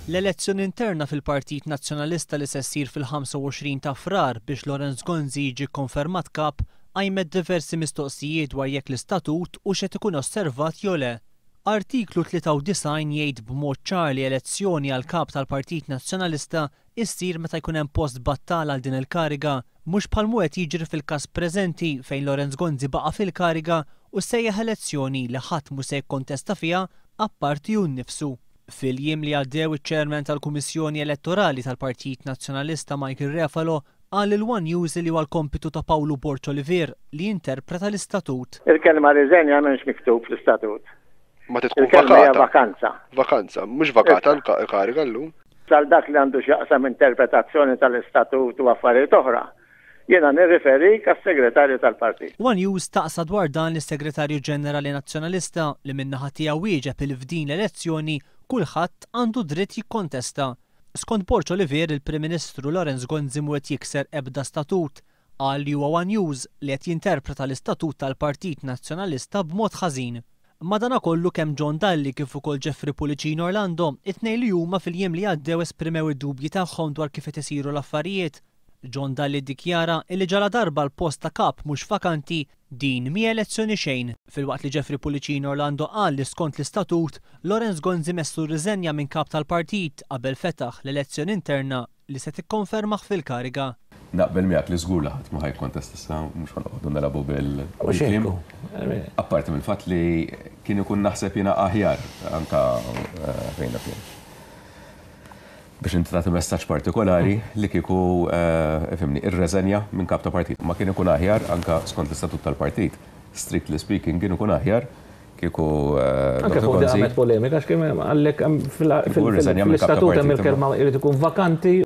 L-elezzjoni interna fil-Partit Nazzjonalista li se ssir fil-25 ta' Frar biex Lorenz Gonzi jiġi konfermat kap għajmet diversi mistoqsijiet dwar jekk l-istatut u xed ikun osservat jew le. Artiklu 93 jgħid b'mod ċar li elezzjoni għal kap tal-Partit Nazzjonalista issir meta jkun hemm post battal għal din il-kariga, mhux bħalmu qed jiġri fil-każ preżenti fejn Lorenz Gonzi baqa' fil-kariga u sejjaħ elezzjoni li ħadd mhu se jikkontesta fiha apparti hu nnifsu. Fil-jiem li għaddew iċ-ċermen tal-Kummissjoni Elettorali tal-Partit Nazzjonalista Michael Refalo qal il-One News li huwa l-kompitu ta' Pawlu Borċ Olivier li jinterpreta l-istatut. Il-kelma riżenja m'hemmx miktub fl-istatut. Ma tkun Il-kelma hija vakanza. Vakanza, mhux vakata l-kariga llum. Sal dak li għandu x'jaqsam interpretazzjoni tal-istatut u affarijiet oħra. Jiena nirriferi għas-segretarju tal-partit. One News taqsa dwar dan is-Segretarju Ġenerali Nazzjonalista li min-naħa tiegħu wieġeb il f'din l-elezzjoni kulħadd għandu dritt jikkontesta. Skont Borċ Olivier, il-Prim Ministru Lorenz Gonzi mu qed jikser ebda statut qal li huwa One News li qed jinterpreta l-istatut tal-Partit Nazzjonalista b'mod ħażin. Madankollu kemm John Dalli kif ukoll Jeffrey Pulicino Orlando it-tnejn li huma fil-jiem li għaddew esprimew id-dubji tagħhom dwar kif qed isiru l-affarijiet. John Dalli ddikjara li ġala darba l-post ta' kap mhux vakanti din mi elezzjoni xejn, filwaqt li Jeffrey Pulicino Orlando qal li skont l-istatut Lorenz Gonzi messu riżenja minn kap tal-partit qabel fetaħ l-elezzjoni interna li se tikkonfermah fil-kariga. Naqbel miegħek li żgur ħadd ma ħajkontesta issa mhux ħanoqgħdu nilagħbu bil-kliem. Apparti mill-fatt li kien ikun naħseb jiena aħjar anke fejn biex inti tagħti messaġġ partikolari li kieku ifhimni irreżenja minn kap ta' partit. Ma kien ikun aħjar anke skont l-istatut tal-partit. Strictly speaking kien ikun aħjar kieku anke fuq għamet polemika x'kemm għalhekk fil-istatut hemm il-kelma jrid ikun vakanti